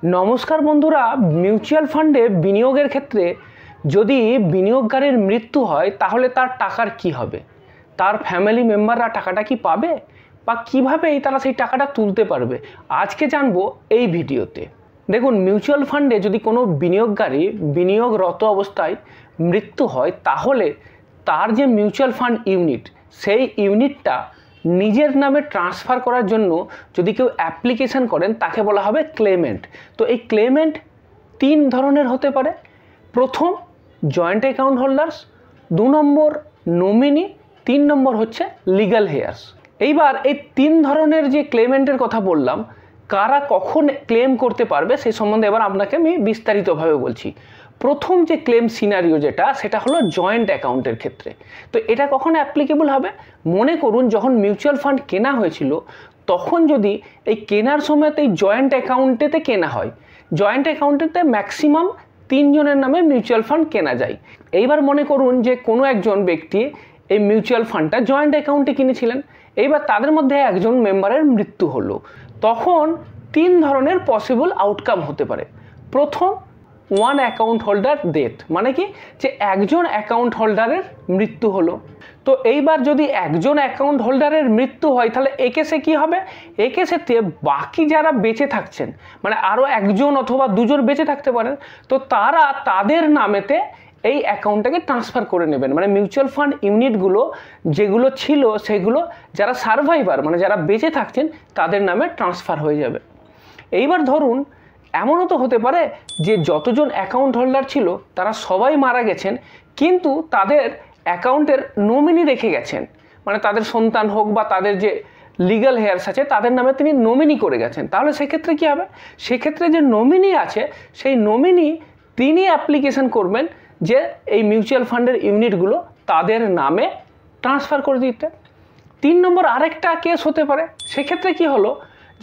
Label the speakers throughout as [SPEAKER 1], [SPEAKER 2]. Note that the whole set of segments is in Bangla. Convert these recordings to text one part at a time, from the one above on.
[SPEAKER 1] नमस्कार बंधुरा मिউচুয়াল ফান্ডে বিনিয়োগের ক্ষেত্রে যদি বিনিয়োগকারীর মৃত্যু হয় তাহলে তার টাকার কি হবে, তার ফ্যামিলি মেম্বাররা টাকাটা কি পাবে বা কিভাবে তারা সেই টাকাটা তুলতে পারবে আজকে জানবো এই ভিডিওতে। দেখুন, মিউচুয়াল ফান্ডে যদি কোনো বিনিয়োগকারী বিনিয়োগরত অবস্থায় মৃত্যু হয় তাহলে তার যে মিউচুয়াল ফান্ড ইউনিট সেই ইউনিটটা নিজের নামে ট্রান্সফার করার জন্য যদি কেউ অ্যাপ্লিকেশন করেন তাকে বলা হবে ক্লেমেন্ট। তো এই ক্লেমেন্ট তিন ধরনের হতে পারে। প্রথম জয়েন্ট অ্যাকাউন্ট হোল্ডার্স, 2 নম্বর নমিনি, 3 নম্বর হচ্ছে লিগ্যাল হেয়ার্স। এইবার এই তিন ধরনের যে ক্লেমেন্টের কথা বললাম, কারা কখন ক্লেম করতে পারবে সেই সম্বন্ধে এবার আপনাকে আমি বিস্তারিতভাবে বলছি। প্রথম যে ক্লেম সিনারিও সেটা হলো জয়েন্ট অ্যাকাউন্টের ক্ষেত্রে। তো এটা কখন অ্যাপ্লিকেবল হবে? মনে করুন যখন মিউচুয়াল ফান্ড কেনা হয়েছিল তখন যদি এই কেনার সময় এই জয়েন্ট অ্যাকাউন্টেতে কেনা হয়, জয়েন্ট অ্যাকাউন্টেতে ম্যাক্সিমাম 3 জনের নামে মিউচুয়াল ফান্ড কেনা যায়। এইবার মনে করুন যে কোনো একজন ব্যক্তি এই মিউচুয়াল ফান্ডটা জয়েন্ট অ্যাকাউন্টে কিনেছিলেন, এইবার তাদের মধ্যে একজন মেম্বারের মৃত্যু হলো, তখন 3 ধরনের পসিবল আউটকাম হতে পারে। প্রথম, ওয়ান অ্যাকাউন্ট হোল্ডার ডেথ, মানে কি যে একজন অ্যাকাউন্ট হোল্ডারের মৃত্যু হলো। তো এইবার যদি একজন অ্যাকাউন্ট হোল্ডারের মৃত্যু হয় তাহলে এই কেসে কী হবে? এই কেসেতে বাকি যারা বেঁচে থাকছেন, মানে আরও একজন অথবা দুজন বেঁচে থাকতে পারেন, তো তারা তাদের নামেতে এই অ্যাকাউন্টটাকে ট্রান্সফার করে নেবেন। মানে মিউচুয়াল ফান্ড ইউনিটগুলো যেগুলো ছিল সেগুলো যারা সার্ভাইভার মানে যারা বেঁচে থাকছেন তাদের নামে ট্রান্সফার হয়ে যাবে। এইবার ধরুন এমনও তো হতে পারে যে যতজন অ্যাকাউন্ট হোল্ডার ছিল তারা সবাই মারা গেছেন, কিন্তু তাদের অ্যাকাউন্টের নমিনি রেখে গেছেন, মানে তাদের সন্তান হোক বা তাদের যে লিগ্যাল হেয়ার্স আছে তাদের নামে তিনি নমিনি করে গেছেন। তাহলে সেক্ষেত্রে কী হবে? সেক্ষেত্রে যে নমিনি আছে সেই নমিনি তিনি অ্যাপ্লিকেশন করবেন যে এই মিউচুয়াল ফান্ডের ইউনিটগুলো তাদের নামে ট্রান্সফার করে দিতে। 3 নম্বর আরেকটা কেস হতে পারে। সেক্ষেত্রে কি হলো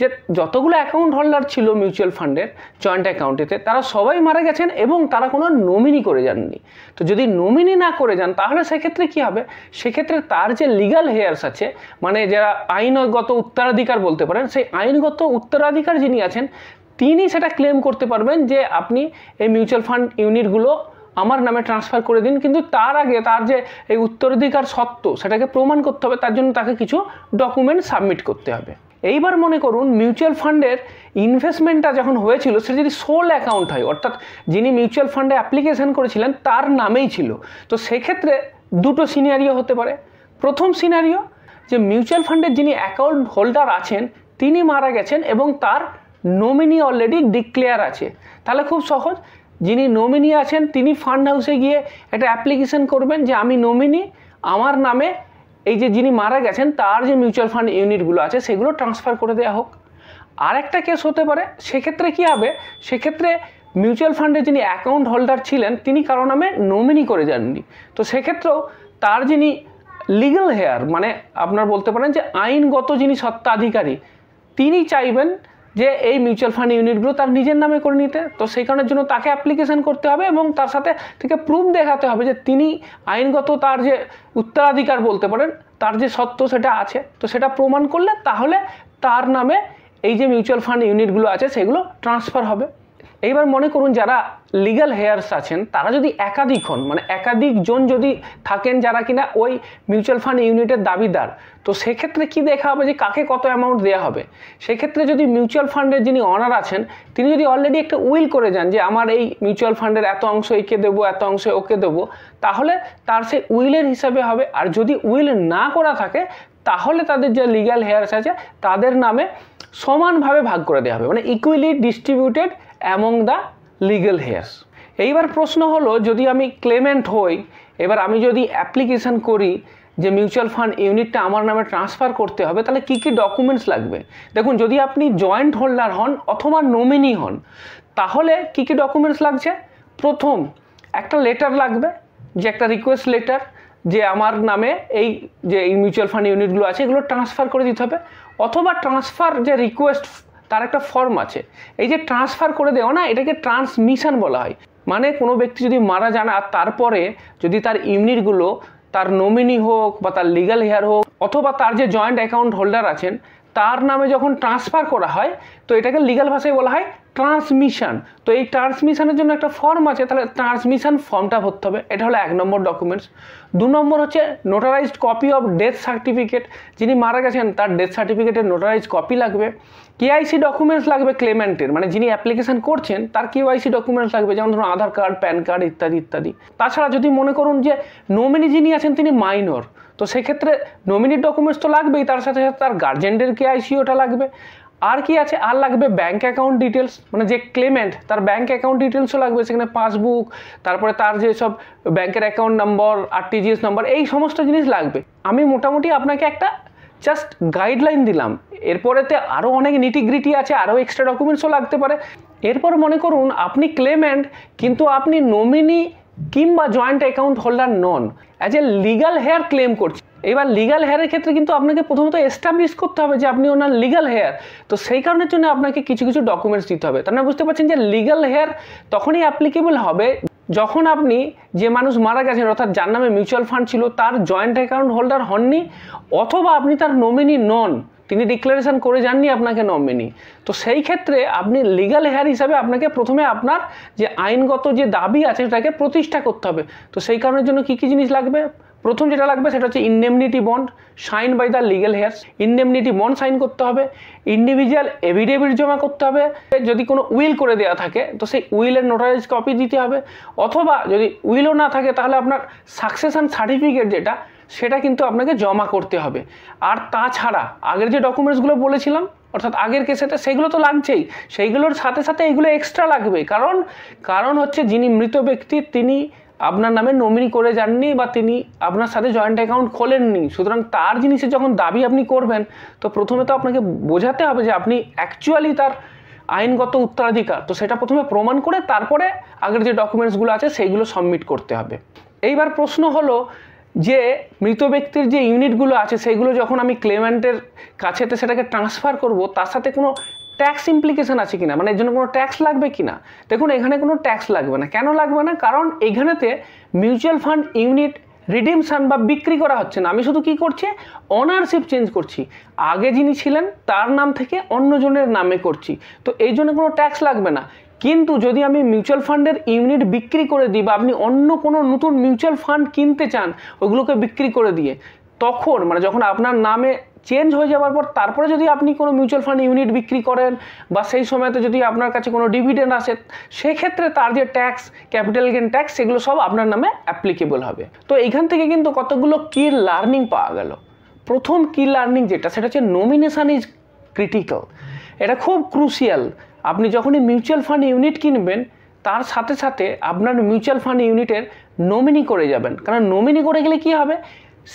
[SPEAKER 1] যে যতগুলো অ্যাকাউন্ট হোল্ডার ছিল মিউচুয়াল ফান্ডের জয়েন্ট অ্যাকাউন্টেতে তারা সবাই মারা গেছেন এবং তারা কোনো নমিনি করে যাননি। তো যদি নমিনি না করে যান তাহলে সেক্ষেত্রে কি হবে? সেক্ষেত্রে তার যে লিগ্যাল হেয়ার্স আছে, মানে যারা আইনগত উত্তরাধিকার বলতে পারেন, সেই আইনগত উত্তরাধিকার যিনি আছেন তিনি সেটা ক্লেম করতে পারবেন যে আপনি এই মিউচুয়াল ফান্ড ইউনিটগুলো আমার নামে ট্রান্সফার করে দিন, কিন্তু তার আগে তার যে এই উত্তরাধিকার সত্ত্ব সেটাকে প্রমাণ করতে হবে, তার জন্য তাকে কিছু ডকুমেন্ট সাবমিট করতে হবে। এইবার মনে করুন মিউচুয়াল ফান্ডের ইনভেস্টমেন্টটা যখন হয়েছিল সেটা যদি সোল অ্যাকাউন্ট হয়, অর্থাৎ যিনি মিউচুয়াল ফান্ডে অ্যাপ্লিকেশন করেছিলেন তার নামেই ছিল, তো সেক্ষেত্রে দুটো সিনারিও হতে পারে। প্রথম সিনারিও যে মিউচুয়াল ফান্ডের যিনি অ্যাকাউন্ট হোল্ডার আছেন তিনি মারা গেছেন এবং তার নমিনি অলরেডি ডিক্লেয়ার আছে। তাহলে খুব সহজ, যিনি নমিনি আছেন তিনি ফান্ড হাউসে গিয়ে একটা অ্যাপ্লিকেশন করবেন যে আমি নমিনি, আমার নামে এই যে যিনি মারা গেছেন তার যে মিউচুয়াল ফান্ড ইউনিটগুলো আছে সেগুলো ট্রান্সফার করে দেওয়া হোক। আর একটা কেস হতে পারে, সেক্ষেত্রে কী হবে? সেক্ষেত্রে মিউচুয়াল ফান্ডে যিনি অ্যাকাউন্ট হোল্ডার ছিলেন তিনি কারো নামে নমিনি করে যাননি, তো সেক্ষেত্রেও তার যিনি লিগ্যাল হেয়ার মানে আপনার বলতে পারেন যে আইনগত যিনি সত্ত্বাধিকারী তিনি চাইবেন যে এই মিউচুয়াল ফান্ড ইউনিটগুলো তার নিজের নামে করে নিতে। তো সেই কারণের জন্য তাকে অ্যাপ্লিকেশন করতে হবে এবং তার সাথে থেকে প্রুফ দেখাতে হবে যে তিনি আইনগত তার যে উত্তরাধিকার বলতে পারেন তার যে সত্ত্ব সেটা আছে। তো সেটা প্রমাণ করলে তাহলে তার নামে এই যে মিউচুয়াল ফান্ড ইউনিটগুলো আছে সেগুলো ট্রান্সফার হবে। এইবার মনে করুন যারা লিগ্যাল হেয়ার্স আছেন তারা যদি একাধিক হন, মানে একাধিকজন যদি থাকেন যারা কিনা ওই মিউচুয়াল ফান্ড ইউনিটের দাবিদার, তো সেক্ষেত্রে কি দেখা হবে যে কাকে কত অ্যামাউন্ট দেওয়া হবে। সেক্ষেত্রে যদি মিউচুয়াল ফান্ডের যিনি অনার আছেন তিনি যদি অলরেডি একটা উইল করে যান যে আমার এই মিউচুয়াল ফান্ডের এত অংশ একে দেবো, এত অংশ ওকে দেবো, তাহলে তার সেই উইলের হিসাবে হবে। আর যদি উইল না করা থাকে তাহলে তাদের যে লিগ্যাল হেয়ার্স আছে তাদের নামে সমানভাবে ভাগ করে দেওয়া হবে, মানে equally distributed among the legal here's. এইবার প্রশ্ন হলো, যদি আমি ক্লেমেন্ট হই, এবার আমি যদি অ্যাপ্লিকেশন করি যে মিউচুয়াল ফান্ড ইউনিটটা আমার নামে ট্রান্সফার করতে হবে, তাহলে কী কী ডকুমেন্টস লাগবে? দেখুন, যদি আপনি জয়েন্ট হোল্ডার হন অথবা নমিনি হন তাহলে কী কী ডকুমেন্টস লাগছে? প্রথম একটা লেটার লাগবে, যে একটা রিকোয়েস্ট লেটার যে আমার নামে এই যে এই মিউচুয়াল ফান্ড ইউনিটগুলো আছে এগুলো ট্রান্সফার করে দিতে হবে, অথবা ট্রান্সফার যে রিকোয়েস্ট তার একটা ফর্ম আছে। এই যে ট্রান্সফার করে দেওয়া না, এটাকে ট্রান্সমিশন বলা হয়। মানে কোনো ব্যক্তি যদি মারা যান আর তারপরে যদি তার ইউনিটগুলো তার নমিনি হোক বা তার লিগ্যাল হেয়ার হোক অথবা তার যে জয়েন্ট অ্যাকাউন্ট হোল্ডার আছেন তার নামে যখন ট্রান্সফার করা হয় তো এটাকে লিগ্যাল ভাষায় বলা হয় ট্রান্সমিশন। তো এই ট্রান্সমিশনের জন্য একটা ফর্ম আছে, তাহলে ট্রান্সমিশন ফর্মটা ভরতে হবে। এটা হলো 1 নম্বর ডকুমেন্টস। 2 নম্বর হচ্ছে notarised copy of death certificate, যিনি মারা গেছেন তার ডেথ সার্টিফিকেটের নোটারাইজড কপি লাগবে। কেআইসি ডকুমেন্টস লাগবে ক্লেমেন্টের, মানে যিনি অ্যাপ্লিকেশন করছেন তার কেওয়াইসি ডকুমেন্টস লাগবে, যেমন ধরুন আধার কার্ড, প্যান কার্ড ইত্যাদি ইত্যাদি। তাছাড়া যদি মনে করুন যে নমিনি যিনি আছেন তিনি মাইনর, তো সেক্ষেত্রে নমিনির ডকুমেন্টস তো লাগবেই, তার সাথে সাথে তার গার্জেনদের কেআইসি ওটা লাগবে। আর কি আছে, আর লাগবে ব্যাঙ্ক অ্যাকাউন্ট ডিটেলস, মানে যে ক্লেমেন্ট তার ব্যাঙ্ক অ্যাকাউন্ট ডিটেলসও লাগবে, সেখানে পাসবুক, তারপরে তার যে সব ব্যাঙ্কের অ্যাকাউন্ট নম্বর, আরটিজিএস নম্বর, এই সমস্ত জিনিস লাগবে। আমি মোটামুটি আপনাকে একটা জাস্ট গাইডলাইন দিলাম, এরপরেতে আরও অনেক নিটিগ্রিটি আছে, আরও এক্সট্রা ডকুমেন্টসও লাগতে পারে। এরপর মনে করুন আপনি ক্লেমেন্ট কিন্তু আপনি নমিনি কিংবা joint account holder non, as a legal hair claim করছেন। এবার লিগাল হেয়ারের ক্ষেত্রে কিন্তু আপনাকে প্রথমত এস্টাবলিশ করতে হবে যে আপনি ওনার লিগাল হেয়ার, তো সেই কারণের জন্য আপনাকে কিছু কিছু ডকুমেন্টস দিতে হবে। তার বুঝতে পারছেন যে লিগাল হেয়ার তখনই অ্যাপ্লিকেবল হবে যখন আপনি যে মানুষ মারা গেছেন অর্থাৎ যার নামে মিউচুয়াল ফান্ড ছিল তার জয়েন্ট অ্যাকাউন্ট হোল্ডার হননি, অথবা আপনি তার নমিনি নন, তিনি ডিক্লারেশন করে যাননি আপনাকে নমিনি। তো সেই ক্ষেত্রে আপনি লিগাল হেয়ার হিসাবে আপনাকে প্রথমে আপনার যে আইনগত যে দাবি আছে সেটাকে প্রতিষ্ঠা করতে হবে। তো সেই কারণের জন্য কী কী জিনিস লাগবে, প্রথম যেটা লাগবে সেটা হচ্ছে indemnity bond sign by the legal heirs. Indemnity bond sign করতে হবে, ইন্ডিভিজুয়াল এভিডেভিট জমা করতে হবে, যদি কোনো উইল করে দেওয়া থাকে তো সেই উইলের নোটারাইজ কপি দিতে হবে, অথবা যদি উইলও না থাকে তাহলে আপনার সাকসেশন সার্টিফিকেট যেটা সেটা কিন্তু আপনাকে জমা করতে হবে। আর তাছাড়া আগের যে ডকুমেন্টসগুলো বলেছিলাম অর্থাৎ আগের কেসেতে সেগুলো তো লাগছেই, সেইগুলোর সাথে সাথে এগুলো এক্সট্রা লাগবে, কারণ হচ্ছে যিনি মৃত ব্যক্তি তিনি আপনার নামে নমিনি করে যাননি বা তিনি আপনার সাথে জয়েন্ট অ্যাকাউন্ট খোলেননি, সুতরাং তার জিনিসের যখন দাবি আপনি করবেন তো প্রথমে তো আপনাকে বোঝাতে হবে যে আপনি অ্যাকচুয়ালি তার আইনগত উত্তরাধিকার, তো সেটা প্রথমে প্রমাণ করে তারপরে আগের যে ডকুমেন্টসগুলো আছে সেইগুলো সাবমিট করতে হবে। এইবার প্রশ্ন হলো যে মৃত ব্যক্তির যে ইউনিটগুলো আছে সেইগুলো যখন আমি ক্লেমেন্টের কাছেতে সেটাকে ট্রান্সফার করব তার সাথে কোনো ট্যাক্স ইমপ্লিকেশন আছে কিনা, মানে এর জন্য কোনো ট্যাক্স লাগবে কিনা। দেখুন এখানে কোনো ট্যাক্স লাগবে না। কেন লাগবে না, কারণ এখানেতে মিউচুয়াল ফান্ড ইউনিট রিডিমশন বা বিক্রি করা হচ্ছে না, আমি শুধু কি করছি অনারশিপ চেঞ্জ করছি, আগে যিনি ছিলেন তার নাম থেকে অন্যজনের নামে করছি, তো এই জন্য কোনো ট্যাক্স লাগবে না। কিন্তু যদি আমি মিউচুয়াল ফান্ডের ইউনিট বিক্রি করে দিই বা আপনি অন্য কোনো নতুন মিউচুয়াল ফান্ড কিনতে চান ওগুলোকে বিক্রি করে দিয়ে, তখন মানে যখন আপনার নামে চেঞ্জ হয়ে যাওয়ার পর তারপরে যদি আপনি কোনো মিউচুয়াল ফান্ড ইউনিট বিক্রি করেন বা সেই সময়তে যদি আপনার কাছে কোনো ডিভিডেন্ড আসে সেক্ষেত্রে তার যে ট্যাক্স, ক্যাপিটাল গেইন ট্যাক্স, সেগুলো সব আপনার নামে অ্যাপ্লিকেবল হবে। তো এইখান থেকে কিন্তু কতগুলো কি লার্নিং পাওয়া গেল। প্রথম কি লার্নিং যেটা সেটা হচ্ছে নমিনেশন ইজ ক্রিটিক্যাল, এটা খুব ক্রুশিয়াল। আপনি যখনই মিউচুয়াল ফান্ড ইউনিট কিনবেন তার সাথে সাথে আপনার মিউচুয়াল ফান্ড ইউনিটের নমিনি করে যাবেন, কারণ নমিনি করে গেলে কি হবে,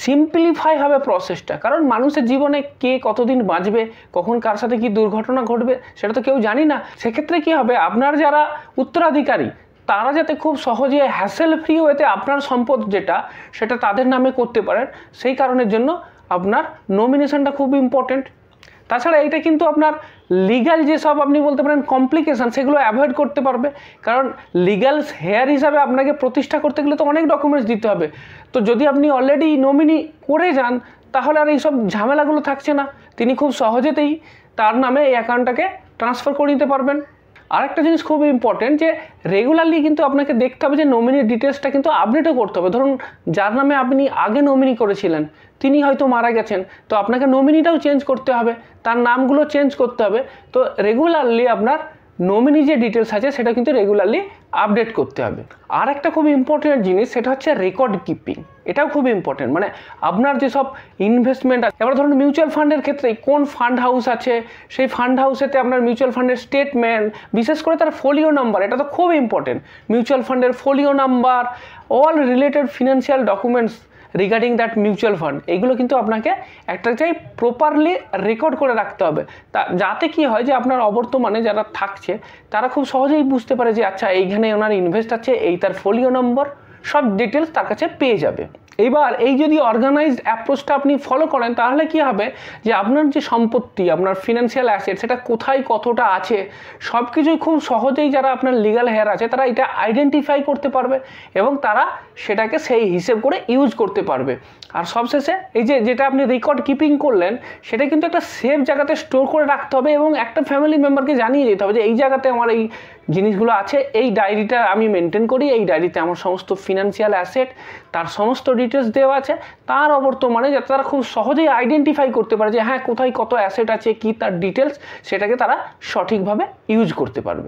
[SPEAKER 1] সিম্পলিফাই হবে প্রসেসটা। কারণ মানুষের জীবনে কে কতদিন বাঁচবে, কখন কার সাথে কি দুর্ঘটনা ঘটবে সেটা তো কেউ জানি না। সেক্ষেত্রে কি হবে, আপনার যারা উত্তরাধিকারী তারা যাতে খুব সহজে হ্যাসেল ফ্রি ওয়েতে আপনার সম্পদ যেটা সেটা তাদের নামে করতে পারেন, সেই কারণের জন্য আপনার নমিনেশনটা খুব ইম্পর্টেন্ট। তাছাড়া এটা কিন্তু আপনার লিগ্যাল যেসব আপনি বলতে পারেন কমপ্লিকেশান সেগুলো অ্যাভয়েড করতে পারবে, কারণ লিগ্যাল হেয়ার হিসাবে আপনাকে প্রতিষ্ঠা করতে গেলে তো অনেক ডকুমেন্টস দিতে হবে। তো যদি আপনি অলরেডি নমিনি করে যান তাহলে আর এইসব ঝামেলাগুলো থাকছে না, তিনি খুব সহজেতেই তার নামে এই অ্যাকাউন্টটাকে ট্রান্সফার করে নিতে পারবেন। আরেকটা জিনিস খুব ইম্পর্টেন্ট যে রেগুলারলি কিন্তু আপনাকে দেখতে হবে যে নমিনির ডিটেলসটা কিন্তু আপডেটও করতে হবে। ধরুন যার নামে আপনি আগে নমিনি করেছিলেন তিনি হয়তো মারা গেছেন, তো আপনাকে নমিনিটাও চেঞ্জ করতে হবে, তার নামগুলো চেঞ্জ করতে হবে। তো রেগুলারলি আপনার নমিনি যে ডিটেলস আছে সেটা কিন্তু রেগুলারলি আপডেট করতে হবে। আর একটা খুব ইম্পর্টেন্ট জিনিস সেটা হচ্ছে রেকর্ড কিপিং, এটাও খুব ইম্পর্টেন্ট। মানে আপনার যেসব ইনভেস্টমেন্ট আছে, এবার ধরুন মিউচুয়াল ফান্ডের ক্ষেত্রে কোন ফান্ড হাউস আছে সেই ফান্ড হাউসেতে আপনার মিউচুয়াল ফান্ডের স্টেটমেন্ট, বিশেষ করে তার ফোলিও নাম্বার, এটা তো খুব ইম্পর্টেন্ট। মিউচুয়াল ফান্ডের folio number, all related financial documents regarding that mutual fund, এগুলো কিন্তু আপনাকে একটা জায়গায় প্রপারলি রেকর্ড করে রাখতে হবে, তা যাতে কি হয় যে আপনার অবর্তমানে যারা থাকছে তারা খুব সহজেই বুঝতে পারে যে আচ্ছা এইখানে ওনার ইনভেস্ট আছে, এই তার ফোলিও নম্বর, সব ডিটেলস তার কাছে পেয়ে যাবে। এবার এই যদি অর্গানাইজড অ্যাপ্রোচটা আপনি ফলো করেন তাহলে কি হবে যে আপনার যে সম্পত্তি, আপনার ফিনান্সিয়াল অ্যাসেট, সেটা কোথায় কতটা আছে সব কিছুই খুব সহজেই যারা আপনার লিগ্যাল হেয়ার আছে তারা এটা আইডেন্টিফাই করতে পারবে এবং তারা সেটাকে সেই হিসেব করে ইউজ করতে পারবে। আর সবশেষে এই যেটা আপনি রেকর্ড কিপিং করলেন সেটা কিন্তু একটা সেফ জায়গাতে স্টোর করে রাখতে হবে এবং একটা ফ্যামিলি মেম্বারকে জানিয়ে যেতে হবে যে এই জায়গাতে আমার এই জিনিসগুলো আছে, এই ডায়েরিটা আমি মেনটেন করি, এই ডায়েরিতে আমার সমস্ত ফিনান্সিয়াল অ্যাসেট তার সমস্ত ডিটেলস দেওয়া আছে, তার অবর্তমানে যাতে তারা খুব সহজেই আইডেন্টিফাই করতে পারে যে হ্যাঁ কোথায় কত অ্যাসেট আছে, কি তার ডিটেলস, সেটাকে তারা সঠিকভাবে ইউজ করতে পারবে।